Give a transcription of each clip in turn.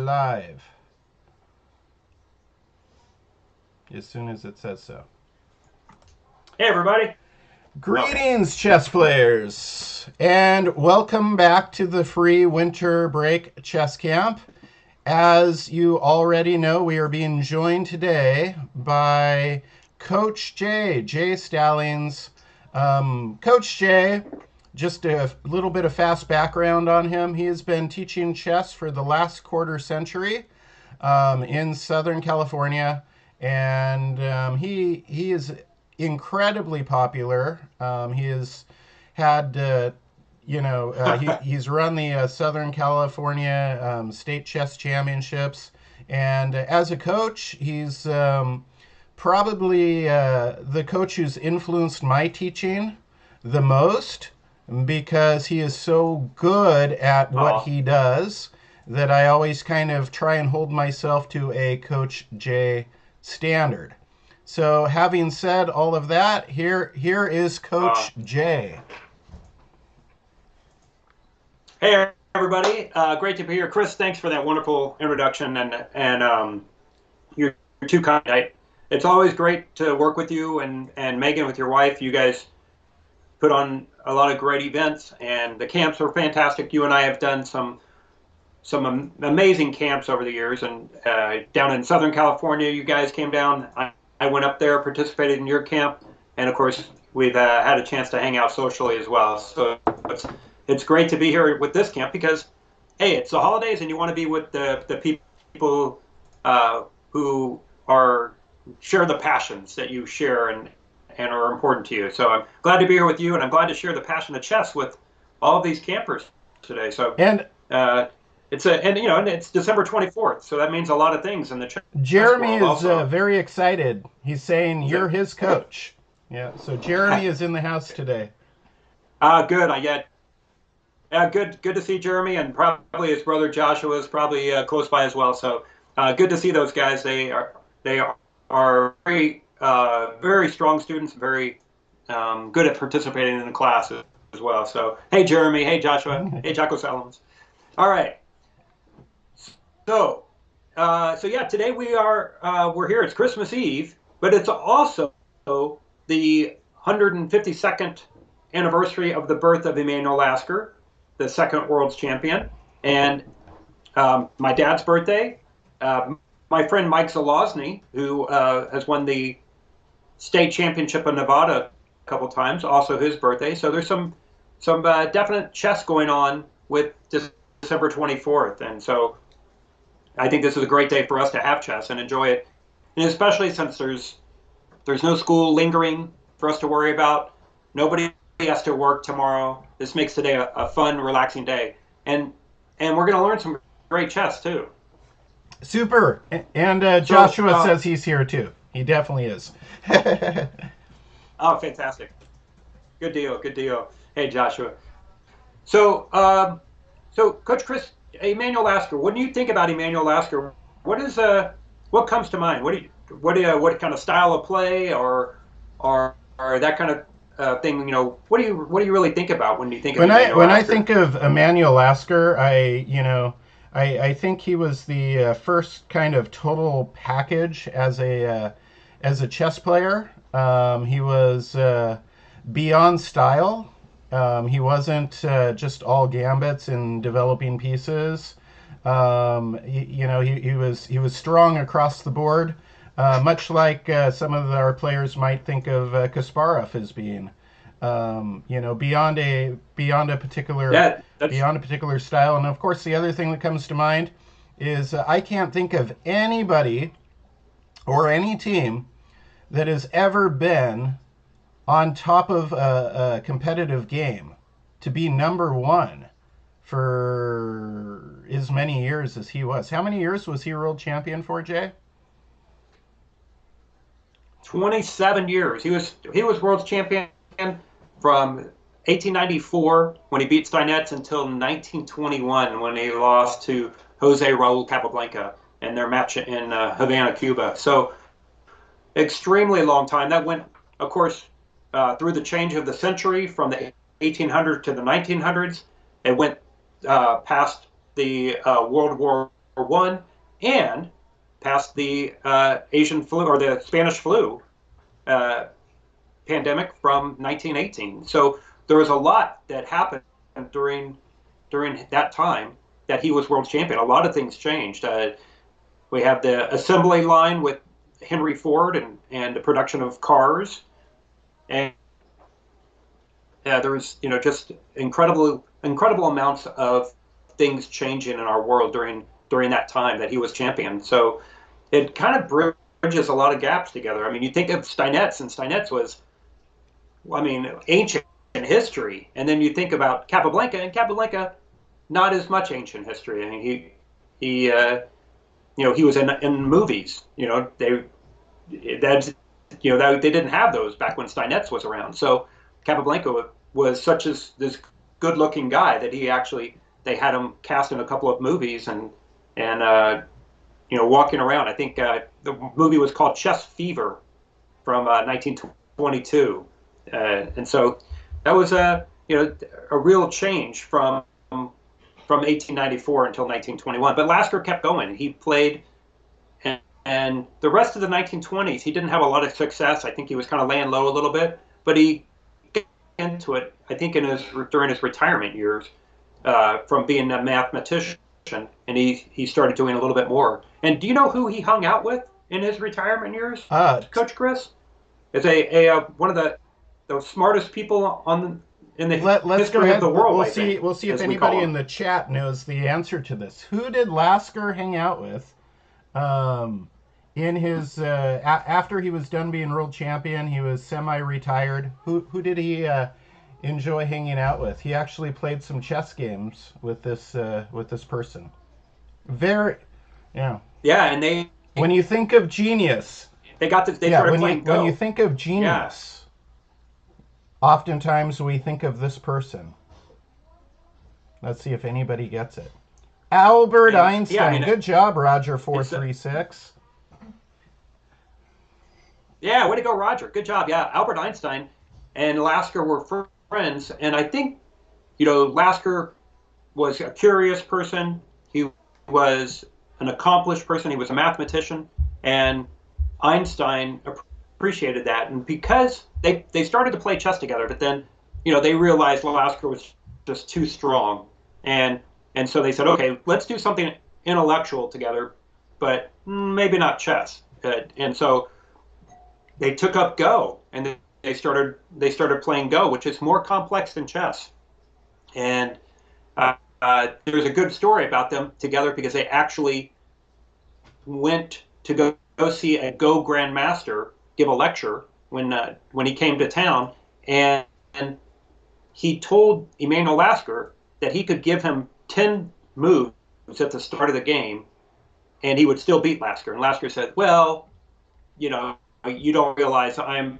live as soon as it says so. Hey, everybody. Welcome. Greetings, chess players, and welcome back to the free winter break chess camp. As you already know, we are being joined today by Coach Jay Stallings. Coach Jay, just a little bit of fast background on him. He has been teaching chess for the last quarter century in Southern California, and he is incredibly popular. He has had he's run the Southern California State Chess Championships, and as a coach, he's probably the coach who's influenced my teaching the most because he is so good at what Oh, he does that I always kind of try and hold myself to a Coach J standard. So, having said all of that, here is uh, Coach J. hey, everybody. Great to be here. Chris, thanks for that wonderful introduction and you're too kind. It's always great to work with you and Megan with your wife. You guys put on a lot of great events, and the camps are fantastic. You and I have done some amazing camps over the years, and down in Southern California, you guys came down. I went up there, participated in your camp, and of course, we've had a chance to hang out socially as well. So it's great to be here with this camp because, hey, it's the holidays, and you want to be with the people who are share the passions that you share and are important to you. So I'm glad to be here with you, and I'm glad to share the passion of chess with all of these campers today. So. And Uh, and it's December 24th, so that means a lot of things in the chess Jeremy world is also. very excited. He's saying So, you're his coach. Yeah, so Jeremy is in the house today. good. Good to see Jeremy, and probably his brother Joshua is probably close by as well. So good to see those guys. They are very strong students, very good at participating in the class as well. So hey Jeremy, hey Joshua, hey Jocko Salomons. All right. So, so yeah, today we're here. It's Christmas Eve, but it's also the 152nd anniversary of the birth of Emmanuel Lasker, the second world's champion, and my dad's birthday. Uh, my friend Mike Zelazny, who has won the state championship of Nevada a couple times, also his birthday. So there's some definite chess going on with December 24th, and so I think this is a great day for us to have chess and enjoy it, and especially since there's no school lingering for us to worry about. Nobody has to work tomorrow. This makes today a fun, relaxing day, and we're going to learn some great chess too. Super. And So, Joshua says he's here too. He definitely is. oh, fantastic, good deal, good deal. Hey, Joshua. So, so Coach Chris, Emmanuel Lasker. When you think about Emmanuel Lasker, what comes to mind? What kind of style of play or that kind of thing? What do you really think about when you think of When I Emmanuel when I Lasker? think of Emmanuel Lasker, I think he was the first kind of total package as a chess player. He was beyond style. He wasn't just all gambits and developing pieces. He was strong across the board, much like some of our players might think of Kasparov as being. Beyond a particular Yeah, that's beyond a particular style. And of course, the other thing that comes to mind is I can't think of anybody or any team that has ever been on top of a competitive game to be number one for as many years as he was. How many years was he world champion for, Jay? 27 years. He was world champion from 1894 when he beat Steinetz until 1921 when he lost to Jose Raul Capablanca in their match in Havana, Cuba. So extremely long time. That went, of course, through the change of the century from the 1800s to the 1900s. It went past the World War One and passed the Asian flu or the Spanish flu uh, pandemic from 1918. So there was a lot that happened during that time that he was world champion. A lot of things changed. We have the assembly line with Henry Ford and the production of cars, and there was just incredible amounts of things changing in our world during that time that he was champion. So it kind of bridges a lot of gaps together. I mean, you think of Steinetz, and Steinetz was, I mean, ancient history, and then you think about Capablanca, and Capablanca, not as much ancient history. I mean, he was in movies. That's that they didn't have those back when Steinetz was around. So Capablanca was such as this good-looking guy that they had him cast in a couple of movies and walking around. I think the movie was called Chess Fever from 1922, and so that was a real change from 1894 until 1921. But Lasker kept going. He played, and the rest of the 1920s, he didn't have a lot of success. I think he was kind of laying low a little bit, but he got into it, I think, during his retirement years from being a mathematician, and he started doing a little bit more. And do you know who he hung out with in his retirement years, Uh, Coach Chris? Is one of the smartest people in the let's go history of ahead. the world, We'll I see. think, We'll see if as we anybody call in him. the chat knows the answer to this. Who did Lasker hang out with? Um, in his after he was done being world champion, he was semi-retired. Who did he enjoy hanging out with? He actually played some chess games with this person. Very, yeah. Yeah, and they When you think of genius, they yeah. started When you playing when you Go. think of Yeah, genius, oftentimes we think of this person. Let's see if anybody gets it. Albert and yeah, I Einstein. mean Good job, Roger it's 436. yeah, way to go, Roger. Good job. Yeah, Albert Einstein and Lasker were friends, and I think Lasker was a curious person. He was an accomplished person. He was a mathematician, and Einstein appreciated that. And because they started to play chess together, but then they realized Lasker was just too strong, and so they said, okay, let's do something intellectual together, but maybe not chess. And so they took up Go, and they started playing Go, which is more complex than chess. And there's a good story about them together because they actually went to go see a Go grandmaster give a lecture when he came to town, and he told Emmanuel Lasker that he could give him 10 moves at the start of the game, and he would still beat Lasker. And Lasker said, "Well, you know, you don't realize I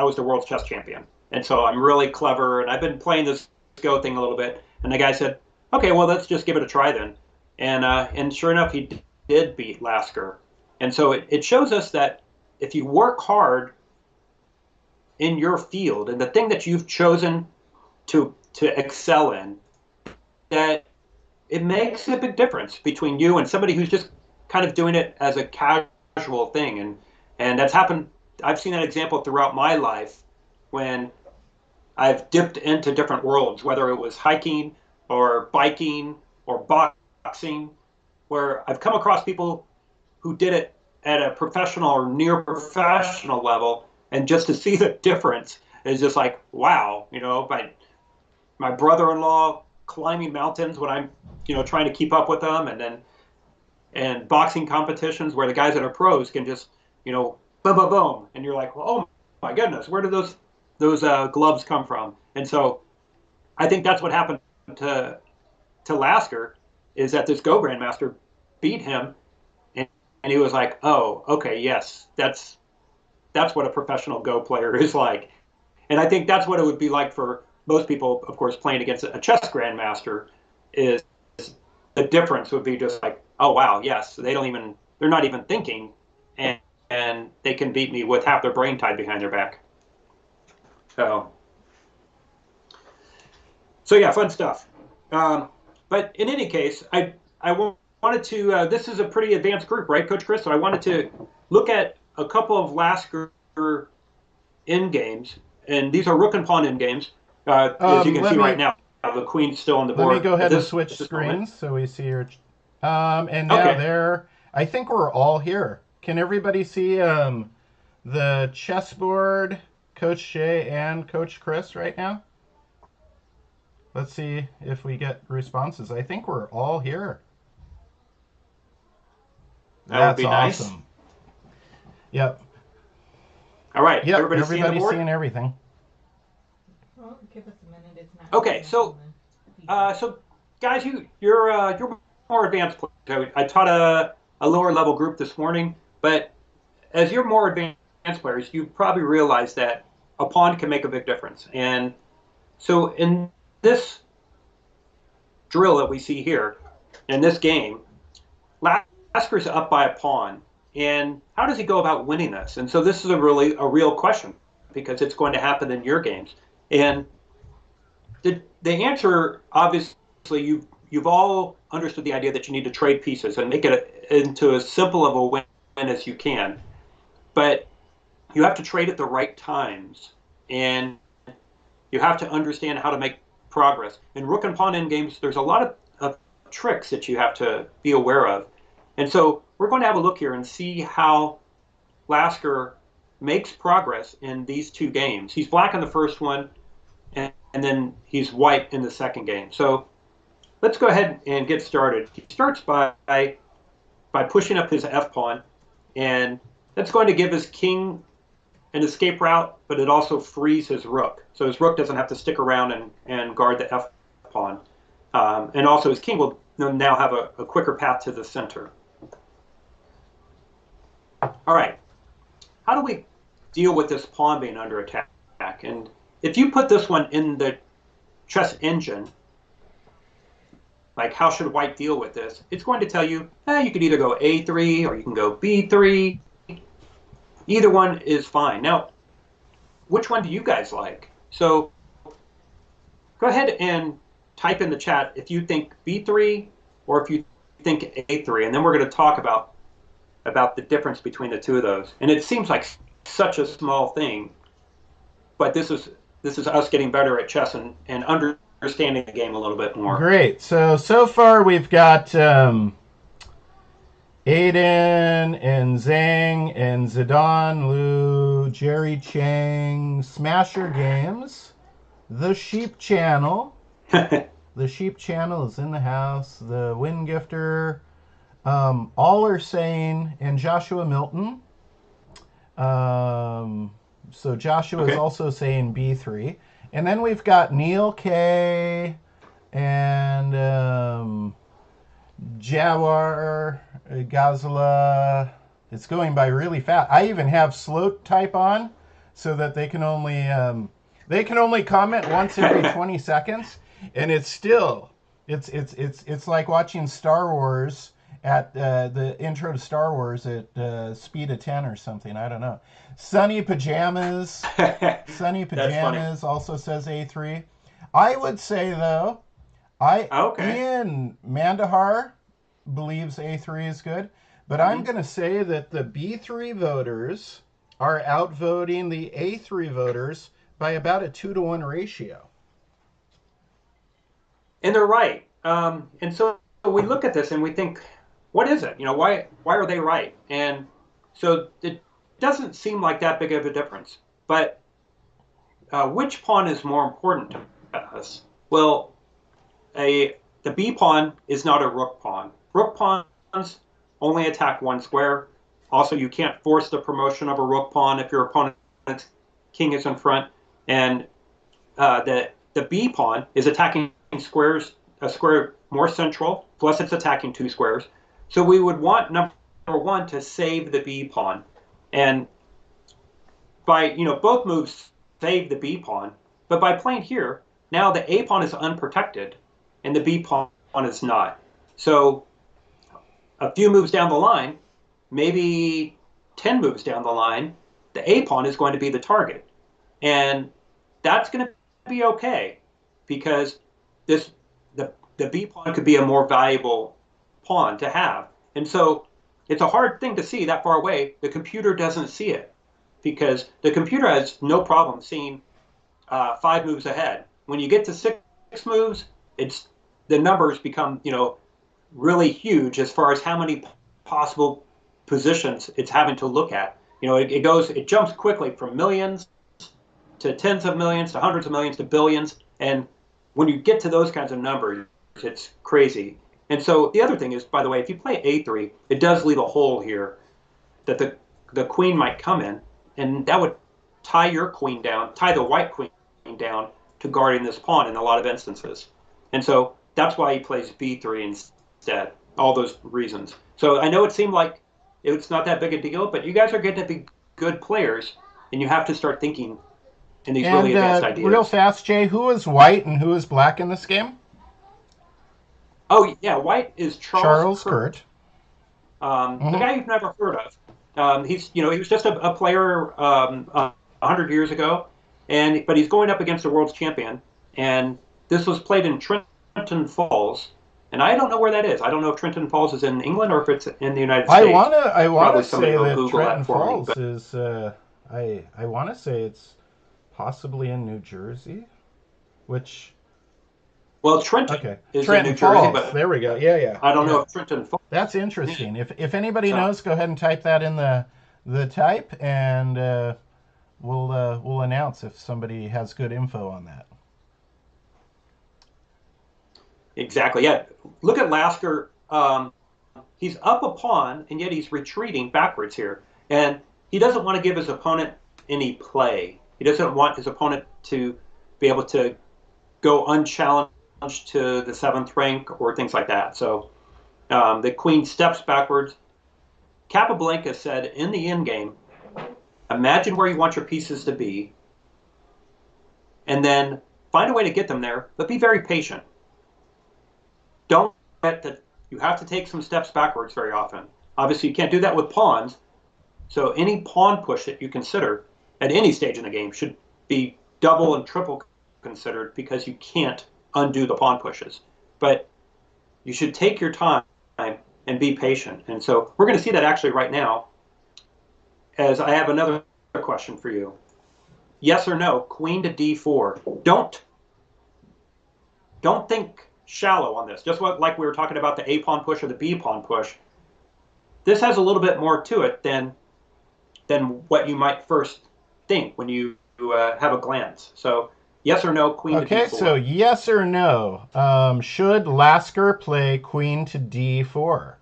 was the world's chess champion, and so I'm really clever, and I've been playing this Go thing a little bit." And the guy said, "Okay, well, let's just give it a try then." And sure enough, he did beat Lasker. And so it shows us that if you work hard in your field and the thing that you've chosen to excel in, that it makes a big difference between you and somebody who's just kind of doing it as a casual thing. And that's happened. I've seen that example throughout my life when I've dipped into different worlds, whether it was hiking or biking or boxing, where I've come across people who did it at a professional or near professional level, and just to see the difference is just like, wow, my brother-in-law climbing mountains when I'm trying to keep up with them, and boxing competitions where the guys that are pros can just boom boom boom, and you're like, well, oh my goodness, where did those gloves come from? And so I think that's what happened to Lasker, is that this Go Grandmaster beat him, and, and he was like, oh, okay, yes, that's what a professional Go player is like. And I think that's what it would be like for most people, of course, playing against a chess grandmaster. Is the difference would be just like, oh wow, yes, they're not even thinking, and they can beat me with half their brain tied behind their back. So yeah, fun stuff. Um, but in any case, I wanted to, this is a pretty advanced group, right, Coach Chris? So I wanted to look at a couple of Lasker end games, and these are rook and pawn end games. As you can Let see right me now, the queen's still on the let me board go ahead and at switch this moment. screens so we see your. And now Okay. there, I think we're all here. Can everybody see the chessboard, Coach Shay and Coach Chris right now? Let's see if we get responses. I think we're all here. That would That's be nice. awesome. Yep. All right. Yep. Everybody seeing the Everybody's board? seeing everything. Well, give us a minute. It's not Okay. showing up on So, the feedback. so guys, you're more advanced players. I taught a lower level group this morning, but as you're more advanced players, you probably realize that a pawn can make a big difference. And so in this drill that we see here, in this game, Lasker's up by a pawn. And how does he go about winning this? And so this is a real question because it's going to happen in your games. And the answer, obviously, you've all understood the idea that you need to trade pieces and make it into as simple of a win as you can. But you have to trade at the right times, and you have to understand how to make progress. In rook and pawn end games, there's a lot of tricks that you have to be aware of. And so we're going to have a look here and see how Lasker makes progress in these two games. He's black in the first one, and then he's white in the second game. So let's go ahead and get started. He starts by pushing up his f pawn, and that's going to give his king an escape route, but it also frees his rook. So his rook doesn't have to stick around and guard the f pawn. And also his king will now have a quicker path to the center. All right. How do we deal with this pawn being under attack? And if you put this one in the chess engine, like how should white deal with this? It's going to tell you, you could either go a3 or you can go b3. Either one is fine. Now, which one do you guys like? So go ahead and type in the chat if you think b3 or if you think a3, and then we're going to talk about the difference between the two of those. And it seems like such a small thing, but this is us getting better at chess and understanding the game a little bit more. Great. So far we've got Aiden and Zhang and Zidane, Lu, Jerry Chang, Smasher Games, The Sheep Channel. The Sheep Channel is in the house. The Wind Gifter. All are saying, and Joshua Milton. So Joshua is also saying B3. And then we've got Neil K. and Jawar Gazala. It's going by really fast. I even have slow type on so that they can only comment once every 20 seconds, and it's like watching Star Wars at the intro to Star Wars at speed of 10 or something. I don't know. Sunny Pajamas. Sunny Pajamas also says A3. I would say, though, Ian Mandahar believes A3 is good, but I'm going to say that the B3 voters are outvoting the A3 voters by about a 2-to-1 ratio. And they're right. And so we look at this and we think, what is it? Why are they right? And so it doesn't seem like that big of a difference. But which pawn is more important to us? Well, the B pawn is not a rook pawn. Rook pawns only attack one square. Also, you can't force the promotion of a rook pawn if your opponent's king is in front. And the B pawn is attacking squares, a square more central, plus it's attacking two squares. So we would want number one to save the B pawn. And by, both moves save the B pawn, but by playing here, now the A pawn is unprotected and the B pawn is not. So a few moves down the line, maybe 10 moves down the line, the A pawn is going to be the target. And that's going to be okay because the B pawn could be a more valuable pawn to have. And so it's a hard thing to see that far away. The computer doesn't see it because the computer has no problem seeing 5 moves ahead. When you get to 6 moves, it's the numbers become really huge as far as how many possible positions it's having to look at. It jumps quickly from millions to tens of millions to hundreds of millions to billions. And when you get to those kinds of numbers, it's crazy. And so the other thing is, by the way, if you play A3, it does leave a hole here that the queen might come in, and that would tie your queen down, tie the white queen down to guarding this pawn in a lot of instances. And so that's why he plays B3 instead, all those reasons. So I know it seemed like it's not that big a deal, but you guys are getting to be good players, and you have to start thinking in these really advanced ideas. Real fast, Jay, who is white and who is black in this game? Oh, yeah, white is Charles Kurt. The guy you've never heard of. He was just a player 100 years ago, but he's going up against a world champion, and this was played in Trenton Falls, and I don't know where that is. I don't know if Trenton Falls is in England or if it's in the United States. I wanna say that Trenton Falls is. I want to say it's possibly in New Jersey, which. Well, Trenton is Trenton in New Jersey, Falls. but Yeah, there we go. Yeah. I don't know if Trenton Falls. That's interesting. If anybody knows, go ahead and type that in the type, and we'll announce if somebody has good info on that. Exactly. Yeah. Look at Lasker. He's up a pawn, and yet he's retreating backwards here, and he doesn't want to give his opponent any play. He doesn't want his opponent to be able to go unchallenged to the 7th rank or things like that. So the queen steps backwards. Capablanca said in the endgame, imagine where you want your pieces to be, and then find a way to get them there, but be very patient. Don't forget that you have to take some steps backwards very often. Obviously, you can't do that with pawns, so any pawn push that you consider at any stage in the game should be double and triple considered because you can't undo the pawn pushes. But you should take your time and be patient. And so we're going to see that actually right now, as I have another question for you. Yes or no, queen to d4. Don't think shallow on this. Just like we were talking about the A pawn push or the B pawn push. This has a little bit more to it than what you might first think when you have a glance. So yes or no, queen to d4. Okay, so yes or no. Should Lasker play queen to d4?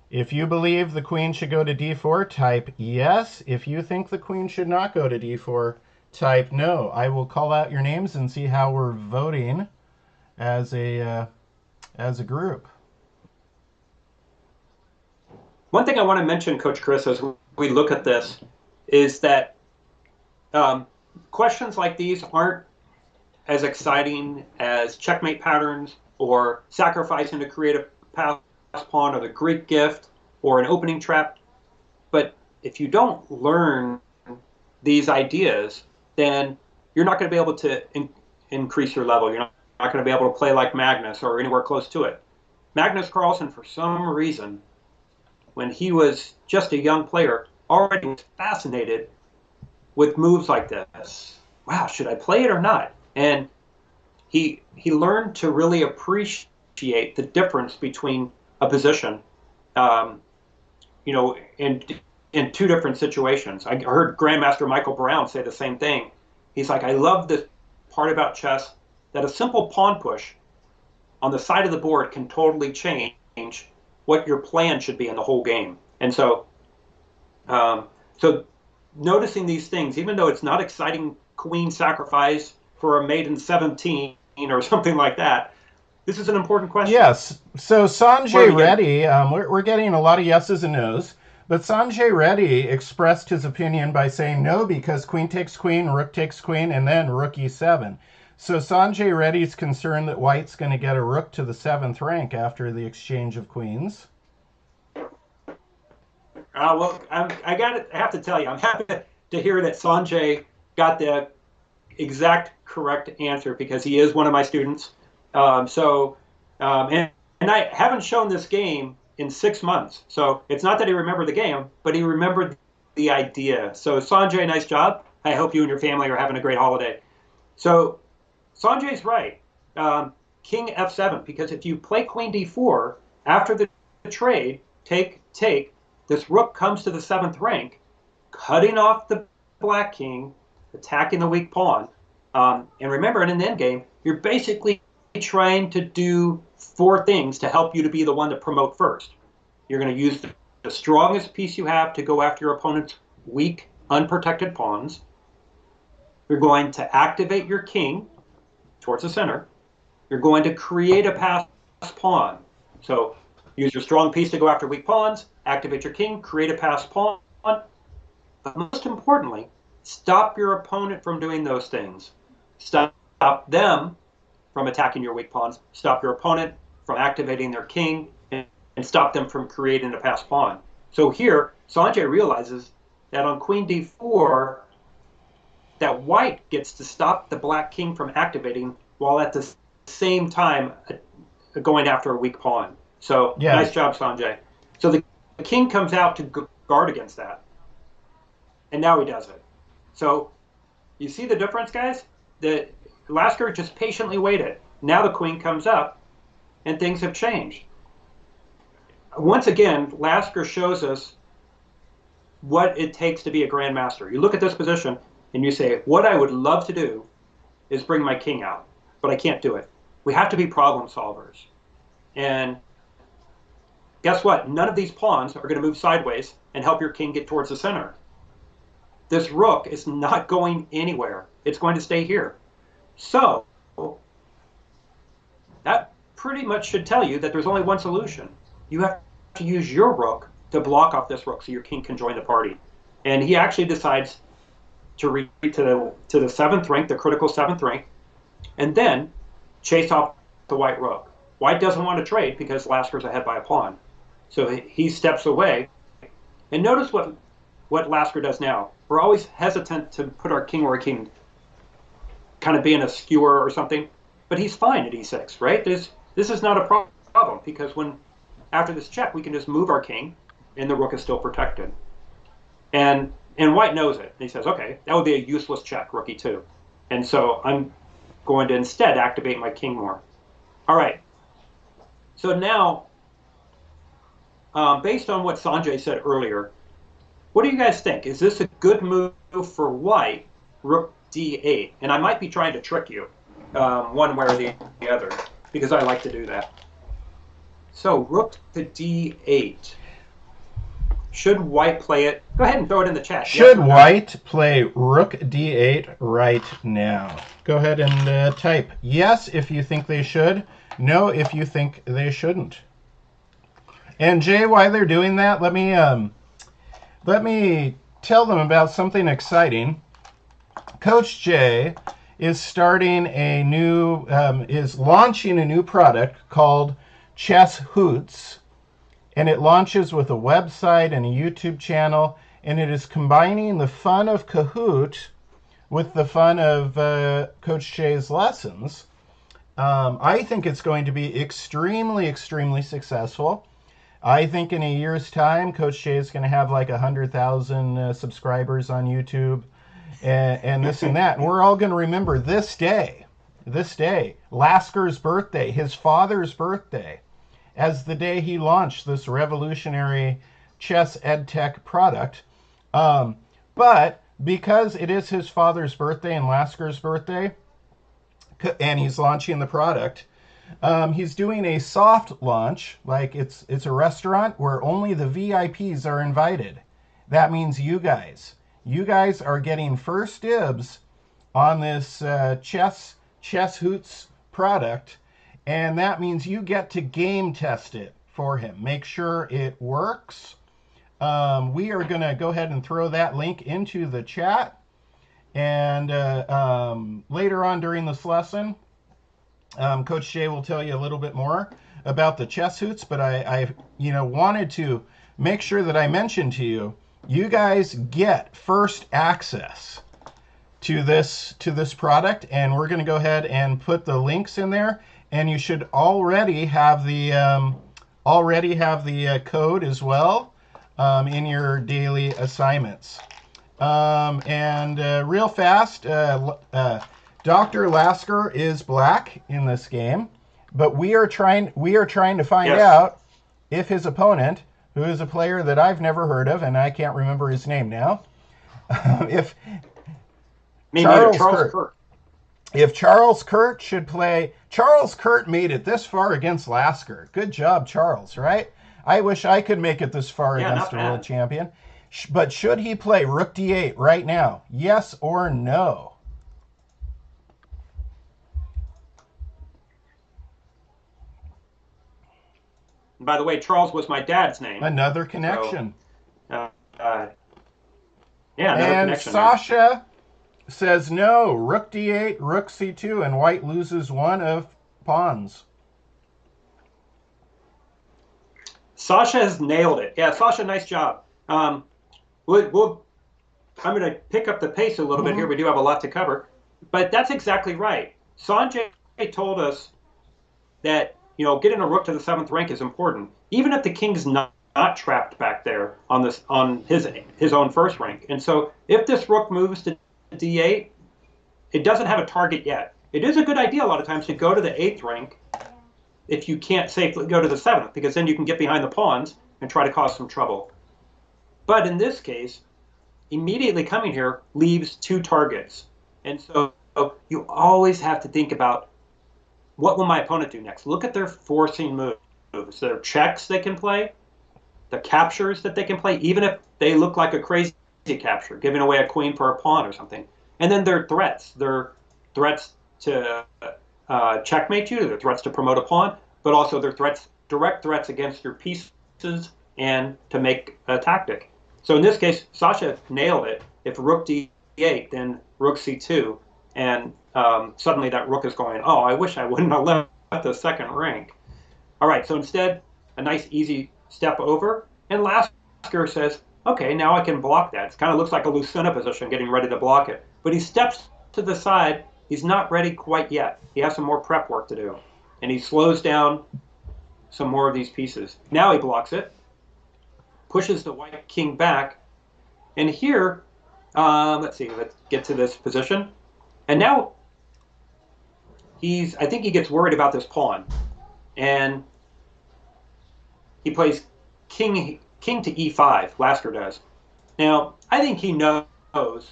If you believe the queen should go to d4, type yes. If you think the queen should not go to d4, type no. I will call out your names and see how we're voting as a group. One thing I want to mention, Coach Chris, as we look at this, is that questions like these aren't as exciting as checkmate patterns or sacrificing to create a pass pawn or the Greek gift or an opening trap. But if you don't learn these ideas, then you're not going to be able to increase your level. You're not going to be able to play like Magnus or anywhere close to it. Magnus Carlsen, for some reason, when he was just a young player, already was fascinated with moves like this. Wow, should I play it or not? And he learned to really appreciate the difference between a position, in two different situations. I heard Grandmaster Michael Brown say the same thing. He's like, I love this part about chess, that a simple pawn push on the side of the board can totally change what your plan should be in the whole game. And so noticing these things, even though it's not exciting queen sacrifice for a maiden 17 or something like that, this is an important question. Yes. So Sanjay Reddy, we're getting a lot of yeses and nos, but Sanjay Reddy expressed his opinion by saying no because queen takes queen, rook takes queen, and then rook e7. So Sanjay Reddy's concerned that white's going to get a rook to the 7th rank after the exchange of queens. Well, I have to tell you, I'm happy to hear that Sanjay got the exact correct answer because he is one of my students. And and I haven't shown this game in 6 months. So it's not that he remembered the game, but he remembered the idea. So Sanjay, nice job. I hope you and your family are having a great holiday. So Sanjay's right. King f7, because if you play queen d4 after the trade, take, this rook comes to the 7th rank, cutting off the black king, attacking the weak pawn. And remember, in an endgame, you're basically trying to do 4 things to help you to be the one to promote first. You're going to use the strongest piece you have to go after your opponent's weak, unprotected pawns. You're going to activate your king towards the center. You're going to create a pass pawn. So use your strong piece to go after weak pawns, activate your king, create a pass pawn. But most importantly, stop your opponent from doing those things. Stop them from attacking your weak pawns. Stop your opponent from activating their king, and stop them from creating a pass pawn. So here, Sanjay realizes that on queen d4, that white gets to stop the black king from activating while at the same time going after a weak pawn. So nice job, Sanjay. So the king comes out to guard against that. And now he does it. So you see the difference, guys? The Lasker just patiently waited. Now the queen comes up, and things have changed. Once again, Lasker shows us what it takes to be a grandmaster. You look at this position, and you say, what I would love to do is bring my king out, but I can't do it. We have to be problem solvers. And guess what? None of these pawns are going to move sideways and help your king get towards the center. This rook is not going anywhere. It's going to stay here. So that pretty much should tell you that there's only one solution. You have to use your rook to block off this rook so your king can join the party. And he actually decides to retreat to the 7th rank, the critical 7th rank, and then chase off the white rook. White doesn't want to trade because Lasker's ahead by a pawn. So he steps away. And notice what Lasker does now. We're always hesitant to put our king where a king kind of be in a skewer or something, but he's fine at e6, right? This is not a problem because after this check, we can just move our king and the rook is still protected. And white knows it. And he says, okay, that would be a useless check, rook e2. And so I'm going to instead activate my king more. All right. So now, based on what Sanjay said earlier, what do you guys think? Is this a good move for white, rook d8? And I might be trying to trick you one way or the other, because I like to do that. So rook to d8. Should white play it? Go ahead and throw it in the chat. Should white play rook d8 right now? Go ahead and type yes if you think they should, no if you think they shouldn't. And Jay, while they're doing that, let me tell them about something exciting. Coach Jay is launching a new product called Chess Hoots, and it launches with a website and a YouTube channel, and it is combining the fun of Kahoot with the fun of Coach Jay's lessons. I think it's going to be extremely, extremely successful. I think in a year's time, Coach Jay is going to have like 100,000 subscribers on YouTube and this and that. And we're all going to remember this day, Lasker's birthday, his father's birthday, as the day he launched this revolutionary chess edtech product. But because it is his father's birthday and Lasker's birthday, and he's launching the product, he's doing a soft launch, like it's a restaurant where only the VIPs are invited. That means you guys are getting first dibs on this Chess Hoots product, and that means you get to game test it for him. Make sure it works. We are going to go ahead and throw that link into the chat, and later on during this lesson, Coach Jay will tell you a little bit more about the Chess Hoots, but I wanted to make sure that I mentioned to you, you guys get first access to this product, and we're going to go ahead and put the links in there. and you should already have the code as well in your daily assignments. And real fast, Dr. Lasker is black in this game, but we are trying to find out if his opponent, who is a player that I've never heard of, and I can't remember his name now, if Charles Kurt. If Charles Kurt should play, Charles Kurt made it this far against Lasker. Good job, Charles, right? I wish I could make it this far against a world champion. But should he play Rook D8 right now? Yes or no? By the way, Charles was my dad's name. Another connection. So, yeah, another and connection. Sasha says no. Rook D8, Rook C2, and White loses one of pawns. Sasha has nailed it. Yeah, Sasha, nice job. I'm going to pick up the pace a little bit here. We do have a lot to cover, but that's exactly right. Sanjay told us that getting a rook to the 7th rank is important, even if the king's not trapped back there on his own first rank. And so, if this rook moves to D8, it doesn't have a target yet. It is a good idea a lot of times to go to the 8th rank if you can't safely go to the 7th, because then you can get behind the pawns and try to cause some trouble. But in this case, immediately coming here leaves 2 targets. And so you always have to think about, what will my opponent do next? Look at their forcing moves. Their checks they can play, the captures that they can play, even if they look like a crazy capture, giving away a queen for a pawn or something. And then their threats. Their threats to checkmate you, their threats to promote a pawn, but also their direct threats against your pieces and to make a tactic. So in this case, Sasha nailed it. If rook D8, then rook C2, and suddenly that rook is going, oh, I wish I wouldn't have left the 2nd rank. All right, so instead, a nice easy step over, and Lasker says, okay, now I can block that. It kind of looks like a Lucena position, getting ready to block it. But he steps to the side. He's not ready quite yet. He has some more prep work to do. And he slows down some more of these pieces. Now he blocks it, pushes the white king back. And here, let's get to this position. And now I think he gets worried about this pawn. And he plays king to E5, Lasker does. Now, I think he knows,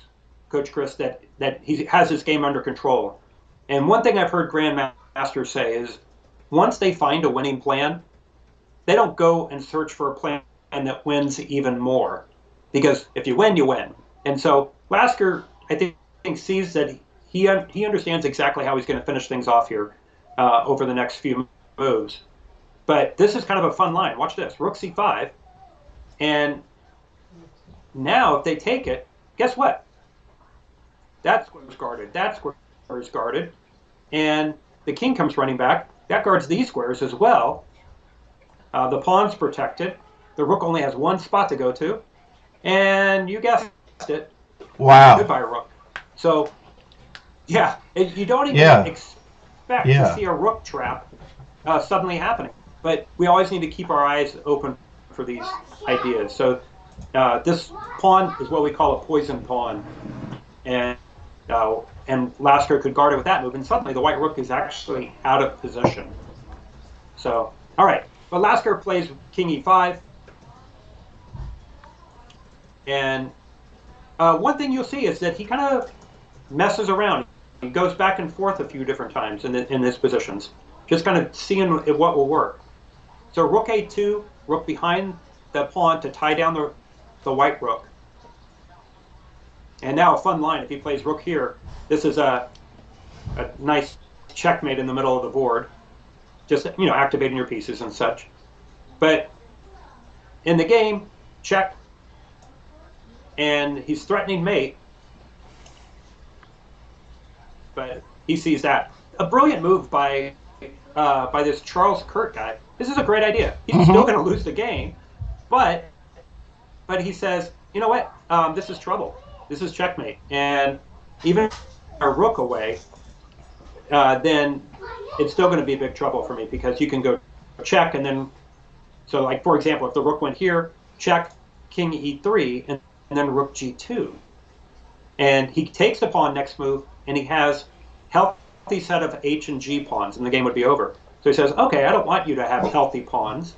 Coach Chris, that he has his game under control. And one thing I've heard grandmasters say is, once they find a winning plan, they don't go and search for a plan that wins even more. Because if you win, you win. And so Lasker, I think, sees that he understands exactly how he's going to finish things off here over the next few moves. But this is kind of a fun line. Watch this. Rook C5. And now if they take it, guess what? That square is guarded. That square is guarded. And the king comes running back. That guards these squares as well. The pawn's protected. The rook only has 1 spot to go to. And you guessed it. Wow. Goodbye, rook. So, yeah, you don't even expect to see a rook trap suddenly happening. But we always need to keep our eyes open for these ideas. So this pawn is what we call a poison pawn. And Lasker could guard it with that move, and suddenly the white rook is actually out of position. So, all right. But Lasker plays king E5. And one thing you'll see is that he kind of messes around. He goes back and forth a few different times in his positions, just kind of seeing what will work. So rook A2, rook behind the pawn to tie down the white rook. And now a fun line, if he plays rook here, this is a nice checkmate in the middle of the board, just activating your pieces and such. But in the game, check, and he's threatening mate, but he sees that. A brilliant move by this Charles Kurt guy. This is a great idea. He's still going to lose the game, but he says, you know what? This is trouble. This is checkmate, and even a rook away, then it's still going to be big trouble for me because you can go check and then, so like for example, if the rook went here, check, king e3, and then rook g2. And he takes the pawn next move, and he has healthy set of h and g pawns, and the game would be over. So he says, okay, I don't want you to have healthy pawns.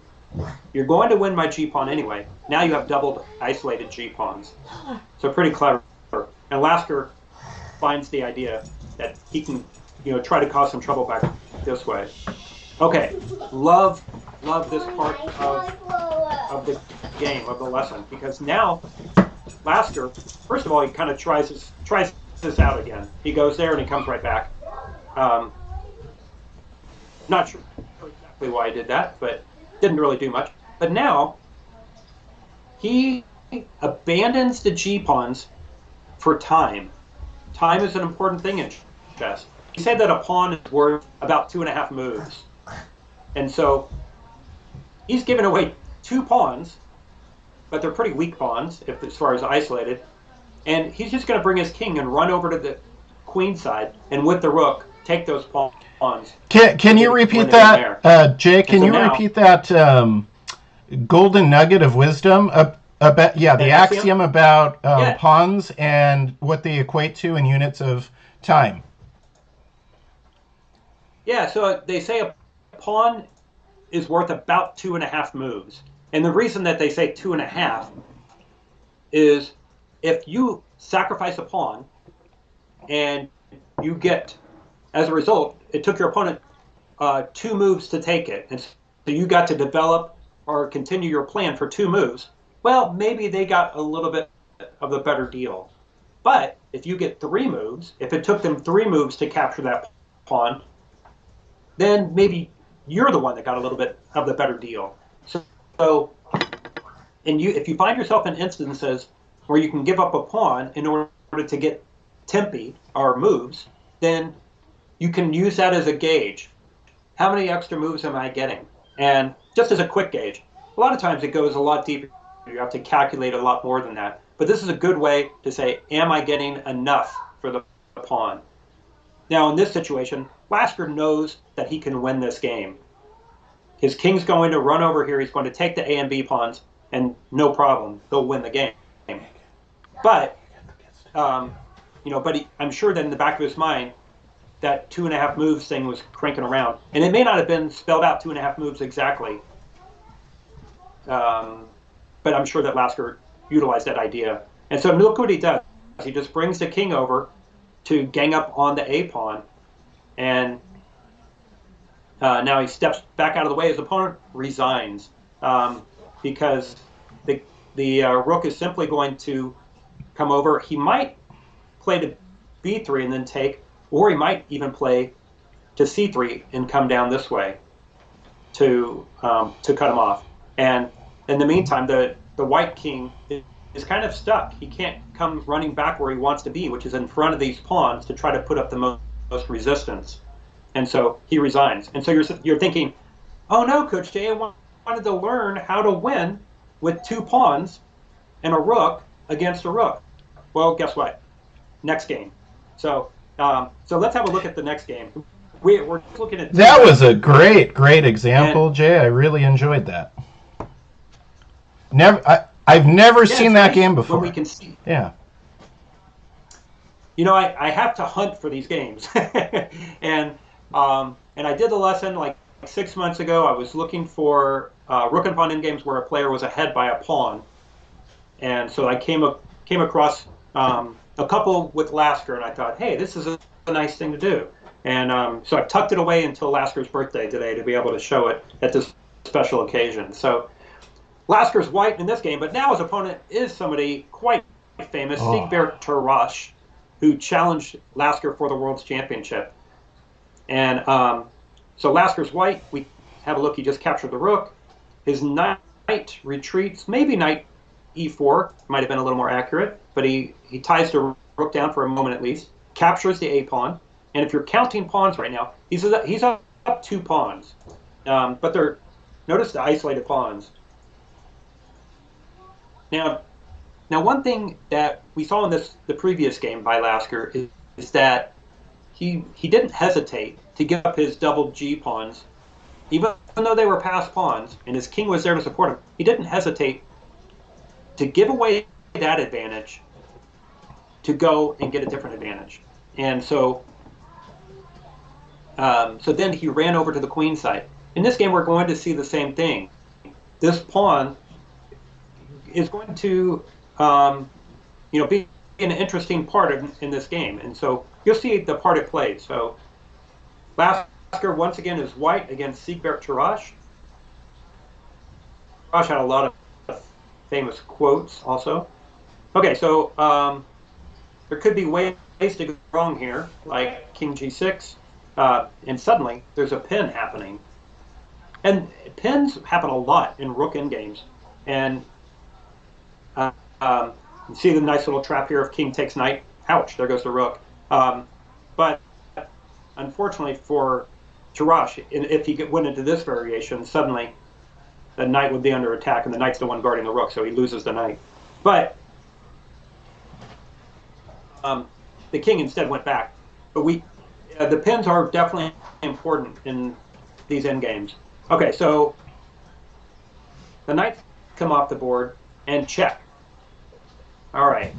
You're going to win my g pawn anyway. Now you have doubled isolated g pawns. So pretty clever. And Lasker finds the idea that he can, try to cause some trouble back this way. Okay, love this part of the game, of the lesson, because now Lasker, first of all, he kind of tries this out again. He goes there and he comes right back. Not sure exactly why he did that, but didn't really do much. But now he abandons the g pawns for time. Time is an important thing in chess. He said that a pawn is worth about 2.5 moves. And so he's given away 2 pawns, but they're pretty weak pawns as far as isolated. And he's just going to bring his king and run over to the queen side, and with the rook, take those pawns. Can you repeat that, Jay? Can you repeat that golden nugget of wisdom? About the axiom about pawns and what they equate to in units of time. Yeah, so they say a pawn is worth about 2.5 moves. And the reason that they say 2.5 is if you sacrifice a pawn and you get, as a result, it took your opponent 2 moves to take it. And so you got to develop or continue your plan for 2 moves. Well, maybe they got a little bit of the better deal. But if you get 3 moves, if it took them 3 moves to capture that pawn, then maybe you're the one that got a little bit of the better deal. So if you find yourself in instances where you can give up a pawn in order to get tempi or moves, then you can use that as a gauge. How many extra moves am I getting? And just as a quick gauge, a lot of times it goes a lot deeper. You have to calculate a lot more than that. But this is a good way to say, am I getting enough for the pawn? Now, in this situation, Lasker knows that he can win this game. His king's going to run over here. He's going to take the A and B pawns, and no problem, they'll win the game. But, I'm sure that in the back of his mind, that 2.5 moves thing was cranking around, and it may not have been spelled out 2.5 moves exactly. But I'm sure that Lasker utilized that idea. And so look what he does. He just brings the king over to gang up on the A pawn, and now he steps back out of the way. His opponent resigns because the rook is simply going to come over. He might play to B3 and then take, or he might even play to C3 and come down this way to cut him off. And in the meantime, the white king is kind of stuck. He can't come running back where he wants to be, which is in front of these pawns to try to put up the most resistance. And so he resigns. And so you're thinking, oh no, Coach Jay, I wanted to learn how to win with 2 pawns and a rook against a rook. Well, guess what? Next game. So let's have a look at the next game. We're looking at that. Was a great example, Jay. I really enjoyed that. I've never seen that game before. When we can see. Yeah. I have to hunt for these games, and I did the lesson like 6 months ago. I was looking for rook and pawn endgames where a player was ahead by a pawn, and so I came across a couple with Lasker, and I thought, hey, this is a nice thing to do. And so I tucked it away until Lasker's birthday today to be able to show it at this special occasion. So Lasker's white in this game, but now his opponent is somebody quite famous, Siegbert Tarasch, who challenged Lasker for the World's Championship. And so Lasker's white. We have a look. He just captured the rook. His knight retreats, maybe knight e4, might have been a little more accurate, but he ties the rook down for a moment at least, captures the A pawn. And if you're counting pawns right now, he's up 2 pawns. But notice the isolated pawns. Now, one thing that we saw in the previous game by Lasker is that he didn't hesitate to give up his double G pawns, even though they were passed pawns, and his king was there to support him. He didn't hesitate to give away that advantage to go and get a different advantage. And so then he ran over to the queen side. In this game, we're going to see the same thing. This pawn is going to be an interesting part in this game. And so you'll see the part it plays. So Lasker, once again, is white against Siegbert Tarasch. Tarasch had a lot of famous quotes also. Okay, so there could be ways to go wrong here, like King G6, and suddenly there's a pin happening. And pins happen a lot in rook endgames. And you see the nice little trap here of king takes knight. Ouch, there goes the rook. But unfortunately for Tarasch, if he went into this variation, suddenly the knight would be under attack, and the knight's the one guarding the rook, so he loses the knight. But the king instead went back. But the pins are definitely important in these endgames. Okay, so the knights come off the board and check. All right.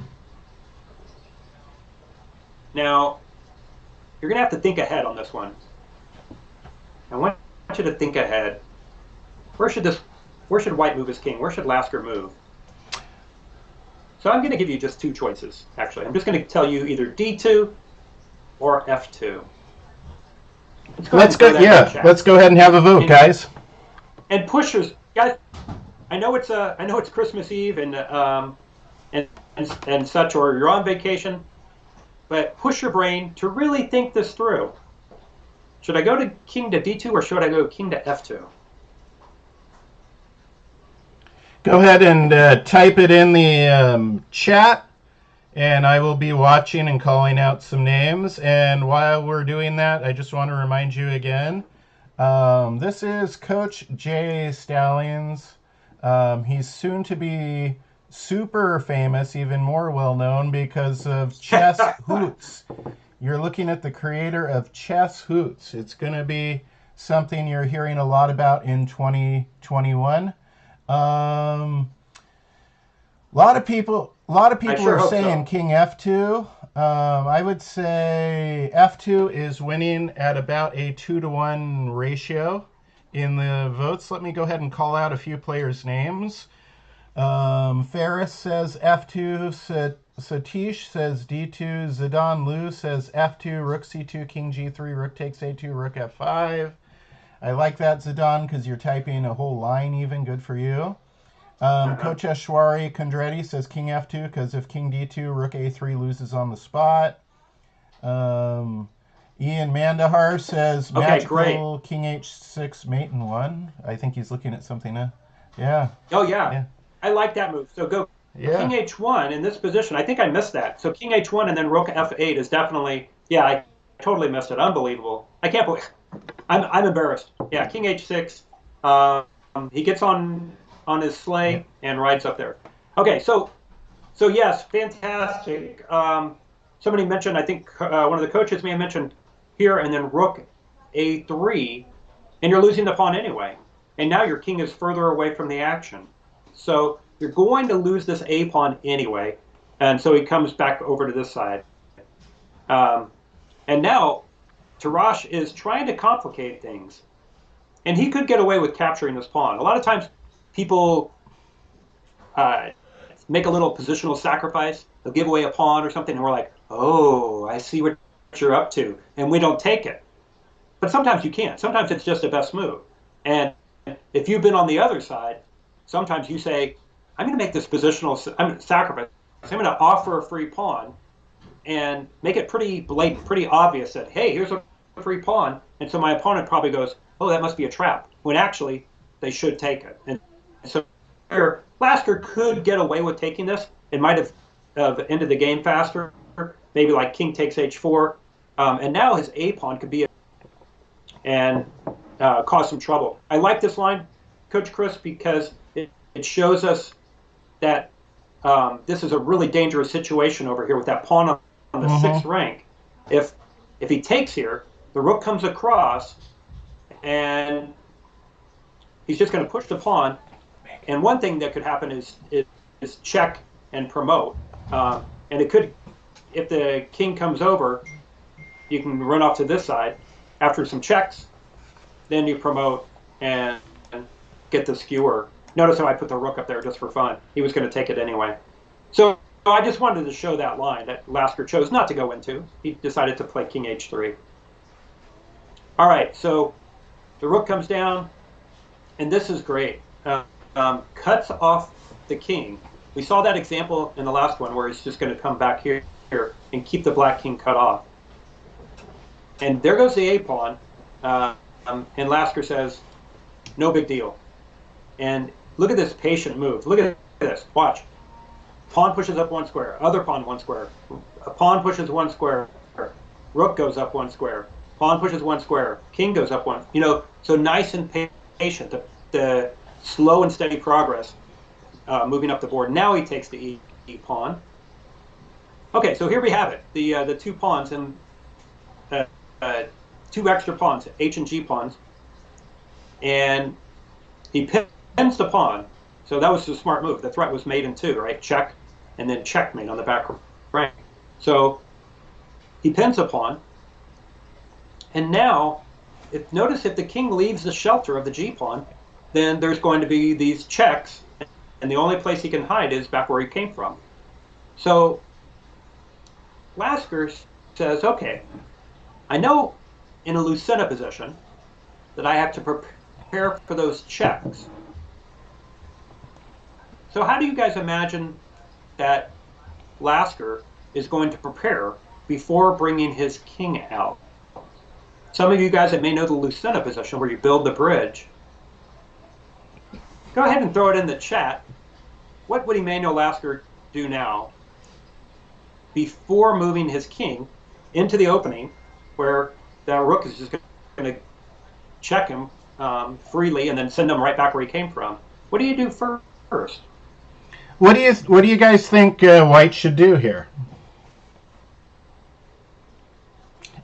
Now, you're going to have to think ahead on this one. I want you to think ahead. Where should white move his king? Where should Lasker move? So I'm going to give you just two choices, actually. I'm just going to tell you either D2 or F2. Let's go ahead and have a vote, guys. And pushers, guys. I know it's Christmas Eve and such, or you're on vacation, but push your brain to really think this through. Should I go to king to D2 or should I go king to F2? Go ahead and type it in the chat, and I will be watching and calling out some names. And while we're doing that, I just want to remind you again, this is Coach Jay Stallings. He's soon to be super famous, even more well-known because of Chess Hoots. You're looking at the creator of Chess Hoots. It's going to be something you're hearing a lot about in 2021. A lot of people are saying King F2. I would say F2 is winning at about a 2-to-1 ratio in the votes. Let me go ahead and call out a few players' names. Ferris says F2. Satish says D2. Zidane Liu says F2. Rook C2. King G3. Rook takes A2. Rook F5. I like that, Zidane, because you're typing a whole line even. Good for you. Coach Ashwari Kondretti says King F2 because if King D2, Rook A3 loses on the spot. Ian Mandahar says magical King H6 mate in 1. I think he's looking at something. Yeah. Oh, yeah. I like that move. So go King H1 in this position. I think I missed that. So King H1 and then Rook F8 is definitely, I totally missed it. Unbelievable. I can't believe, I'm embarrassed. Yeah, King H6. He gets on his sleigh and rides up there. Okay, so yes, fantastic. Somebody mentioned, I think one of the coaches may have mentioned here, and then Rook A3, and you're losing the pawn anyway. And now your king is further away from the action. So you're going to lose this A pawn anyway, and so he comes back over to this side. And now Tarasch is trying to complicate things, and he could get away with capturing this pawn. A lot of times people make a little positional sacrifice. They'll give away a pawn or something, and we're like, oh, I see what you're up to, and we don't take it. But sometimes you can't. Sometimes it's just the best move. And if you've been on the other side, sometimes you say, I'm going to make this positional sacrifice. I'm going to offer a free pawn and make it pretty blatant, pretty obvious that, hey, here's a free pawn. And so my opponent probably goes, oh, that must be a trap, when actually they should take it. And so here, Lasker could get away with taking this. It might have ended the game faster, maybe like king takes h4. And now his A pawn could be and cause some trouble. I like this line, Coach Chris, because it shows us that this is a really dangerous situation over here with that pawn on the 6th rank. If If he takes here, the rook comes across, and he's just going to push the pawn. And one thing that could happen is check and promote. And it could, if the king comes over, you can run off to this side. After some checks, then you promote and get the skewer. Notice how I put the rook up there just for fun. He was going to take it anyway. So I just wanted to show that line that Lasker chose not to go into. He decided to play king h3. All right, so the rook comes down, and this is great. Cuts off the king. We saw that example in the last one where he's just going to come back here and keep the black king cut off. And there goes the a-pawn, and Lasker says, no big deal. And look at this patient move. Look at this. Watch. Pawn pushes up one square. Other pawn one square. A pawn pushes one square. Rook goes up one square. Pawn pushes one square. King goes up one. So nice and patient. The slow and steady progress moving up the board. Now he takes the e pawn. Okay, so here we have it. The two pawns and two extra pawns, h and g pawns. And he pins the pawn. So that was a smart move. The threat was made in two, right? Check, and then checkmate on the back rank. So he pins the pawn. And now, notice if the king leaves the shelter of the g-pawn, then there's going to be these checks, and the only place he can hide is back where he came from. So Lasker says, okay, I know in a Lucena position that I have to prepare for those checks. So how do you guys imagine that Lasker is going to prepare before bringing his king out? Some of you guys that may know the Lucena position where you build the bridge, go ahead and throw it in the chat. What would Emanuel Lasker do now before moving his king into the opening where the rook is just going to check him freely and then send him right back where he came from? What do you do first? What do you guys think White should do here?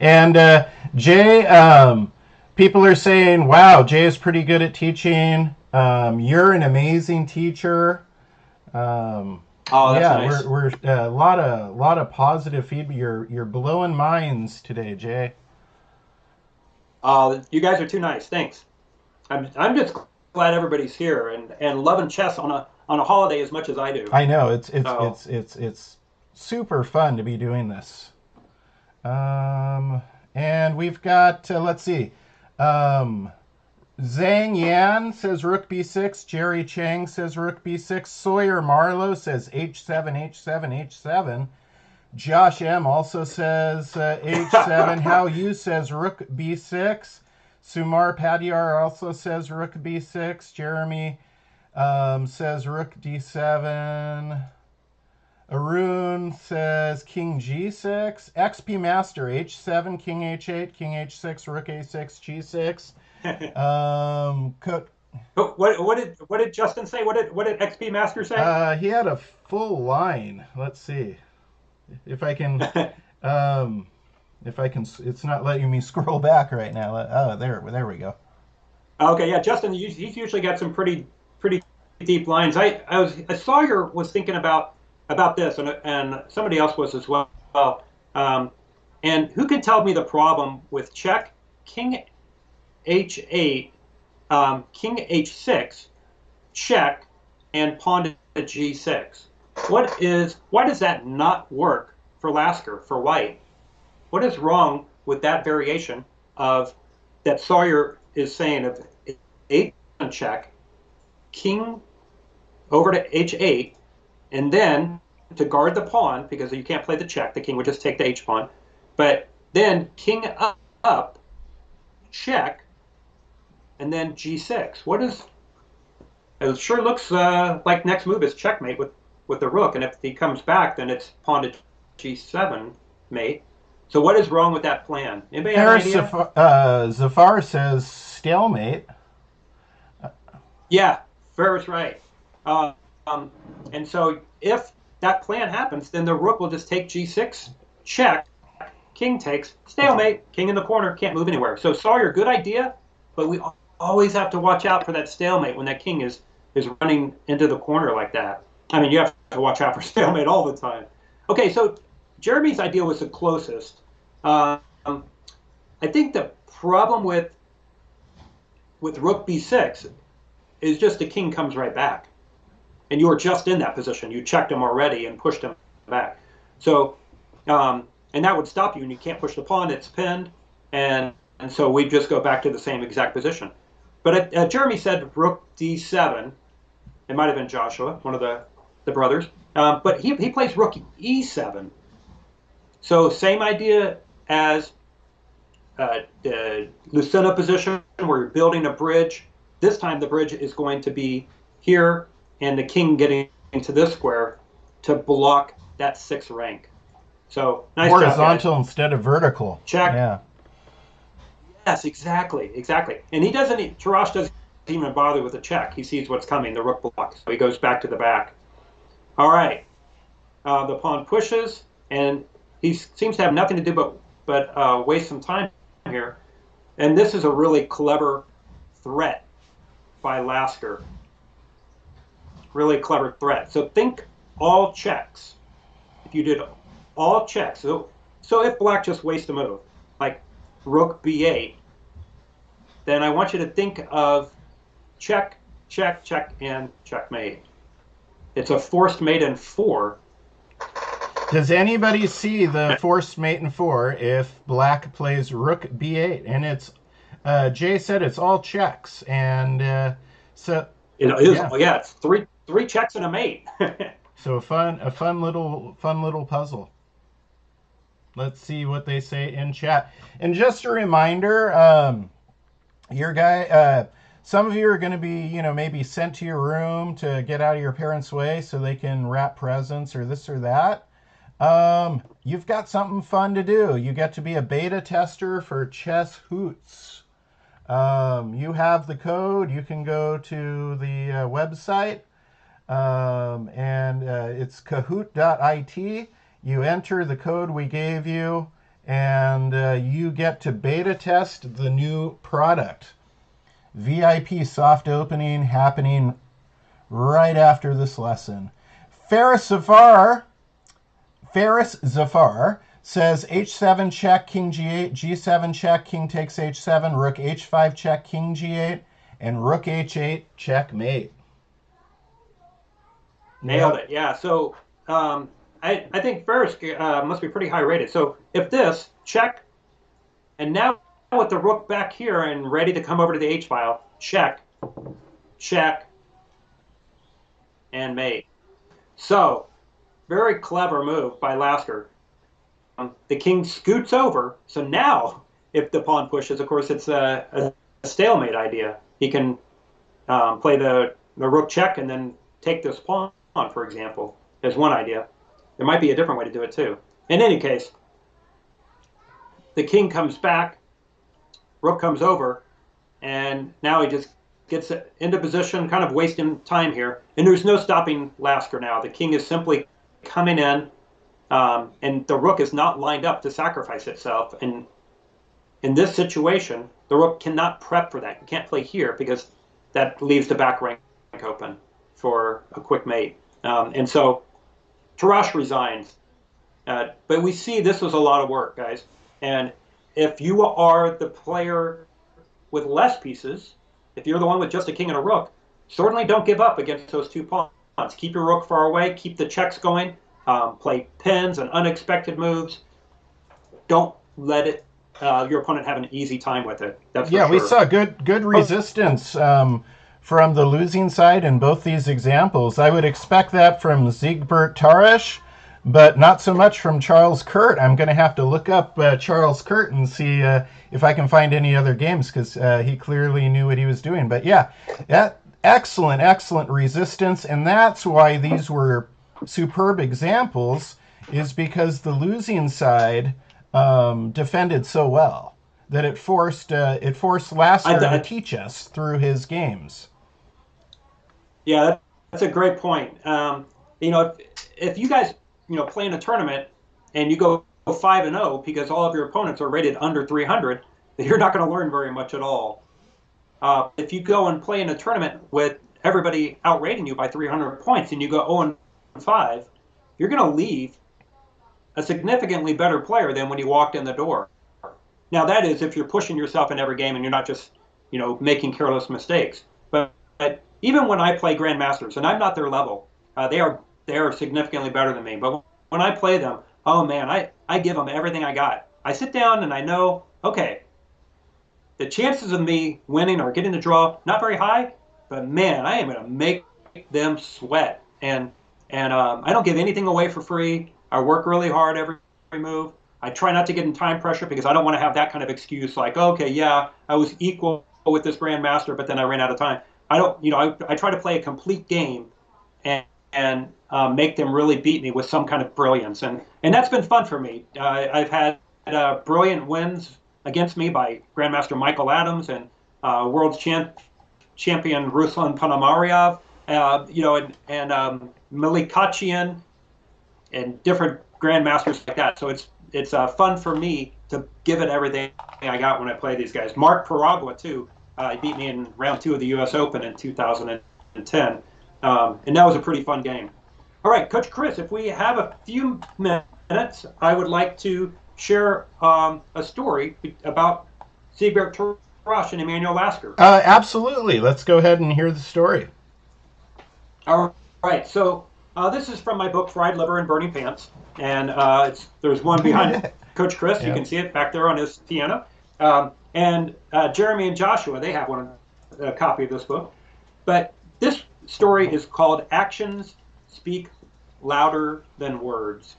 And Jay, people are saying, "Wow, Jay is pretty good at teaching. You're an amazing teacher." Oh, that's nice. We're a lot of positive feedback. You're blowing minds today, Jay. You guys are too nice. Thanks. I'm just glad everybody's here and loving chess on a holiday as much as I do. I know it's super fun to be doing this. And we've got let's see. Zhang Yan says rook b6. Jerry Chang says rook b6. Sawyer Marlowe says h7, h7, h7. Josh M also says h7. Hao Yu says rook b6. Sumar Padyar also says rook b6. Jeremy says rook d7. Arun says king g6. XP Master h7, king h8, king h6, rook a6, g6. What did Justin say? What did XP Master say? He had a full line. Let's see if I can. It's not letting me scroll back right now. Oh, there we go. Okay, yeah, Justin, he's usually got some pretty deep lines. I Sawyer was thinking about this, and somebody else was as well. And who can tell me the problem with check, king h8, king h6, check, and pawn to g6? Why does that not work for Lasker, for White? What is wrong with that variation of that Sawyer is saying of 8 check, king over to h8, and then to guard the pawn, because you can't play the check, the king would just take the h-pawn, but then king up, check, and then g6. It sure looks like next move is checkmate with the rook, and if he comes back, then it's pawn to g7 mate. So what is wrong with that plan? Anybody have an idea? Zafar says stalemate. Yeah, Farrah's right. And so if that plan happens, then the rook will just take g6, check, king takes, stalemate, king in the corner, can't move anywhere. So Sawyer, good idea, but we always have to watch out for that stalemate when that king is running into the corner like that. I mean, you have to watch out for stalemate all the time. Okay, so Jeremy's idea was the closest. Um, I think the problem with rook b6 is just the king comes right back, and you were just in that position. You checked him already and pushed him back. So, and that would stop you, and you can't push the pawn. It's pinned, and so we just go back to the same exact position. But Jeremy said rook d7. It might have been Joshua, one of the brothers. But he plays rook e7. So same idea as the Lucena position, where you're building a bridge. This time the bridge is going to be here, and the king getting into this square to block that 6th rank. So nice horizontal job, instead of vertical. Check. Yeah. Yes, exactly. And Tarash doesn't even bother with the check. He sees what's coming, the rook block, so he goes back to the back. All right, the pawn pushes, and he seems to have nothing to do but waste some time here. And this is a really clever threat by Lasker. Really clever threat. So think all checks. If you did all checks, so if black just wastes a move, like rook b8, then I want you to think of check, check, check, and checkmate. It's a forced mate in 4. Does anybody see the forced mate in 4 if black plays rook b8? And it's Jay said it's all checks, and so it is. Yeah, it's three checks and a mate. So a fun little puzzle. Let's see what they say in chat. And just a reminder, some of you are going to be, maybe sent to your room to get out of your parents' way so they can wrap presents or this or that. You've got something fun to do. You get to be a beta tester for Chess Hoots. You have the code. You can go to the website, and it's kahoot.it. You enter the code we gave you, and you get to beta test the new product. VIP soft opening happening right after this lesson. Ferris Zafar says h7 check, king g8, g7 check, king takes h7, rook h5 check, king g8, and rook h8 checkmate. Nailed it. Yeah. So I think Ferris must be pretty high rated. So if this check, and now with the rook back here and ready to come over to the h file, check, check, and mate. So very clever move by Lasker. The king scoots over. So now, if the pawn pushes, of course, it's a stalemate idea. He can play the rook check and then take this pawn, for example, as one idea. There might be a different way to do it, too. In any case, the king comes back, rook comes over, and now he just gets into position, kind of wasting time here. And there's no stopping Lasker now. The king is simply coming in, and the rook is not lined up to sacrifice itself. And in this situation, the rook cannot prep for that. You can't play here because that leaves the back rank open for a quick mate. And so Tarash resigns. But we see this was a lot of work, guys. And if you are the player with less pieces, if you're the one with just a king and a rook, certainly don't give up against those two pawns. Keep your rook far away. Keep the checks going. Play pins and unexpected moves. Don't let it your opponent have an easy time with it. That's for sure. We saw good resistance from the losing side in both these examples. I would expect that from Ziegbert Tarash, but not so much from Charles Kurt. I'm going to have to look up Charles Kurt and see if I can find any other games, because he clearly knew what he was doing. But yeah, excellent resistance, and that's why these were superb examples, is because the losing side defended so well that it forced Lasker to teach us through his games. Yeah, that's a great point. If you guys play in a tournament and you go 5-0 because all of your opponents are rated under 300, you're not going to learn very much at all. If you go and play in a tournament with everybody outrating you by 300 points and you go 0-5, you're going to leave a significantly better player than when you walked in the door. Now, that is if you're pushing yourself in every game and you're not just, making careless mistakes. But even when I play grandmasters, and I'm not their level, they are significantly better than me. But when I play them, oh man, I give them everything I got. I sit down and I know, okay, the chances of me winning or getting the draw, not very high, but man, I am going to make them sweat. And I don't give anything away for free. I work really hard every move. I try not to get in time pressure because I don't want to have that kind of excuse like, okay, yeah, I was equal with this grandmaster, but then I ran out of time. I don't, I try to play a complete game and make them really beat me with some kind of brilliance. And that's been fun for me. I've had brilliant wins against me by Grandmaster Michael Adams and world champion Ruslan Ponomarev, and Malik Kachian and different grandmasters like that. So it's fun for me to give it everything I got when I play these guys. Mark Paragua, too. He beat me in round 2 of the U.S. Open in 2010. And that was a pretty fun game. All right, Coach Chris, if we have a few minutes, I would like to share a story about Siegbert Tarasch and Emanuel Lasker. Absolutely. Let's go ahead and hear the story. All right. So this is from my book, Fried Liver and Burning Pants. And there's one behind Coach Chris. Yep. You can see it back there on his piano. And Jeremy and Joshua, they have a copy of this book. But this story is called Actions Speak Louder Than Words.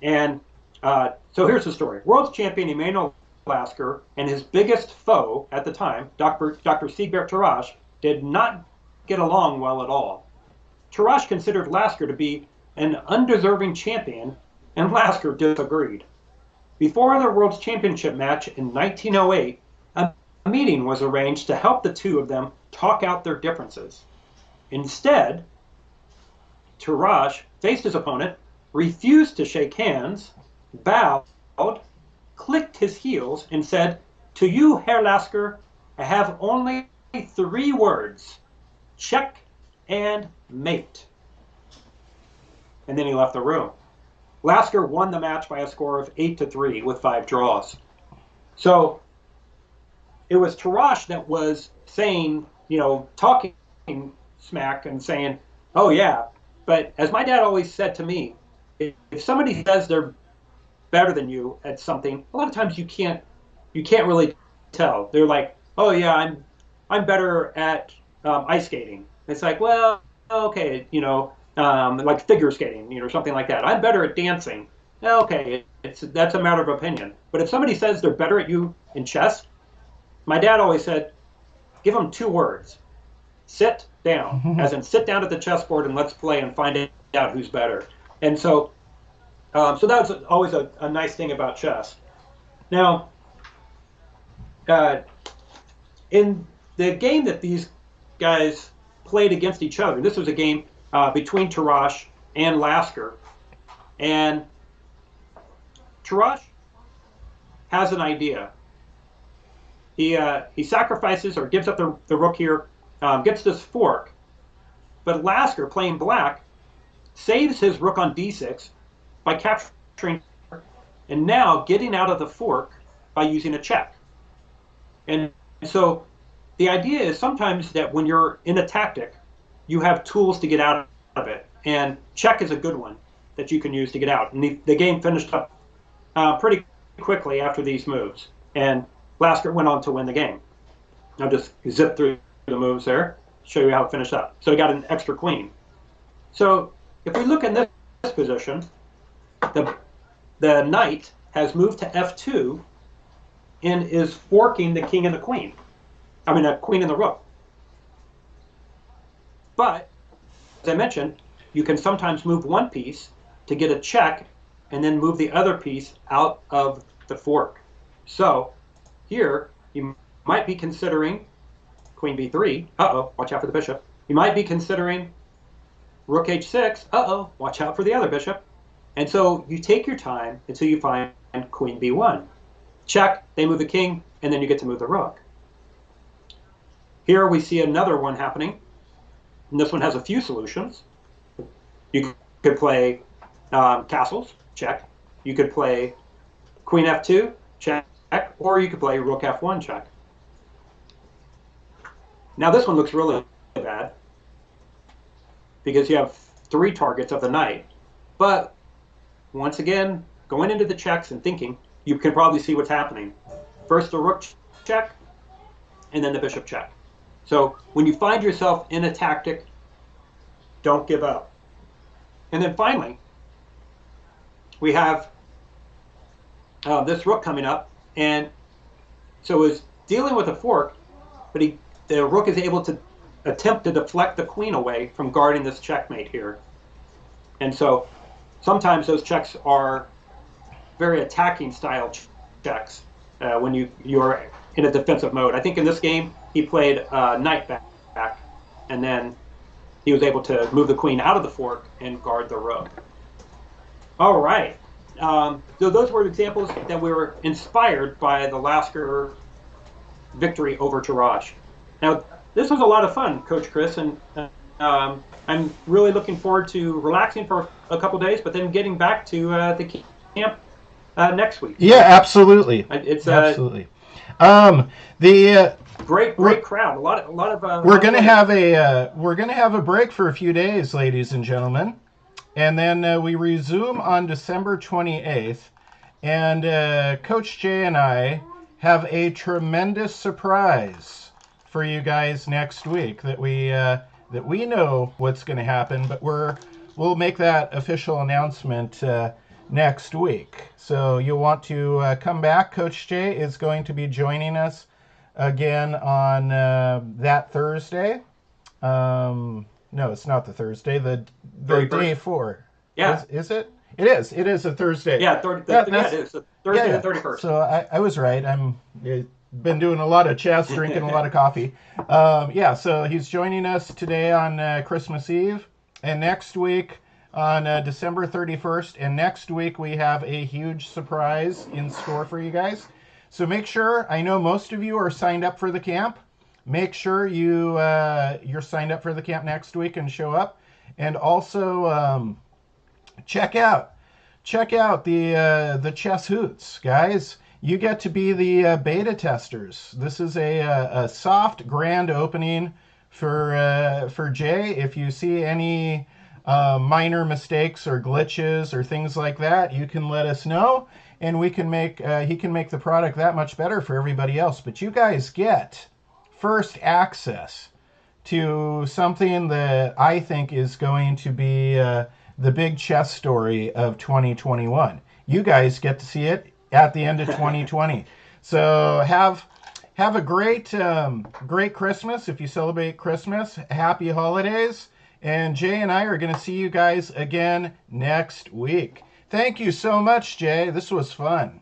And so here's the story. World champion Emanuel Lasker and his biggest foe at the time, Dr. Siegbert Tarasch, did not get along well at all. Tarasch considered Lasker to be an undeserving champion, and Lasker disagreed. Before their World Championship match in 1908, a meeting was arranged to help the two of them talk out their differences. Instead, Tarasch faced his opponent, refused to shake hands, bowed, clicked his heels, and said, "To you, Herr Lasker, I have only 3 words, check and mate." And then he left the room. Lasker won the match by a score of 8-3 with 5 draws. So it was Tarasch that was saying, talking smack and saying, oh yeah, but as my dad always said to me, if somebody says they're better than you at something, a lot of times you can't really tell. They're like, oh yeah, I'm better at ice skating. It's like, well, okay, like figure skating, or something like that. I'm better at dancing. Okay, that's a matter of opinion. But if somebody says they're better at you in chess, my dad always said, give them 2 words. Sit down, as in sit down at the chessboard and let's play and find out who's better. And so that was always a nice thing about chess. Now, in the game that these guys played against each other, this was a game between Tarasch and Lasker. And Tarasch has an idea. He sacrifices or gives up the rook here, gets this fork. But Lasker, playing black, saves his rook on d6 by capturing and now getting out of the fork by using a check. And so the idea is sometimes that when you're in a tactic, you have tools to get out of it. And check is a good one that you can use to get out. And the game finished up pretty quickly after these moves. And Lasker went on to win the game. I'll just zip through the moves there, show you how it finished up. So he got an extra queen. So if we look in this position, the knight has moved to f2 and is forking the king and the queen. I mean, a queen and the rook. But, as I mentioned, you can sometimes move one piece to get a check and then move the other piece out of the fork. So, here, you might be considering queen b3. Uh-oh, watch out for the bishop. You might be considering rook h6. Uh-oh, watch out for the other bishop. And so you take your time until you find queen b1. Check, they move the king, and then you get to move the rook. Here we see another one happening, and this one has a few solutions. You could play castles, check. You could play queen f2, check, or you could play rook f1, check. Now this one looks really bad because you have 3 targets of the knight. But once again, going into the checks and thinking, you can probably see what's happening. First the rook check, and then the bishop check. So when you find yourself in a tactic, don't give up. And then finally, we have this rook coming up, and so is dealing with a fork, but the rook is able to attempt to deflect the queen away from guarding this checkmate here. And so sometimes those checks are very attacking style checks when you're in a defensive mode. I think in this game he played knight back, and then he was able to move the queen out of the fork and guard the rook. All right. So those were examples that we were inspired by the Lasker victory over Taraj. Now, this was a lot of fun, Coach Chris, and I'm really looking forward to relaxing for a couple days, but then getting back to the camp next week. Yeah, absolutely. It's absolutely. Great crowd. A lot of. We're gonna have a break for a few days, ladies and gentlemen, and then we resume on December 28th. And Coach Jay and I have a tremendous surprise for you guys next week that we know what's going to happen, but we'll make that official announcement next week. So you'll want to come back. Coach Jay is going to be joining us again on that Thursday. No, it's not the Thursday. The day before. Yeah. Is it? It is. It is a Thursday. Yeah, it is. Thursday the 31st. So I was right. I've been doing a lot of chess, drinking a lot of coffee. Yeah, so he's joining us today on Christmas Eve, and next week on December 31st. And next week we have a huge surprise in store for you guys. So make sure, I know most of you are signed up for the camp. Make sure you're signed up for the camp next week and show up. And also check out the Chess Hoots, guys. You get to be the beta testers. This is a soft grand opening for Jay. If you see any minor mistakes or glitches or things like that, you can let us know, and we can he can make the product that much better for everybody else. But you guys get first access to something that I think is going to be the big chess story of 2021. You guys get to see it at the end of 2020. So have a great Christmas if you celebrate Christmas. Happy holidays. And Jay and I are going to see you guys again next week. Thank you so much, Jay. This was fun.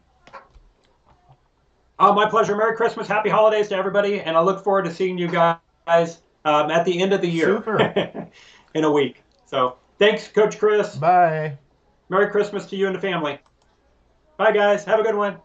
My pleasure. Merry Christmas. Happy holidays to everybody. And I look forward to seeing you guys at the end of the year. Super. In a week. So thanks, Coach Chris. Bye. Merry Christmas to you and the family. Bye, guys. Have a good one.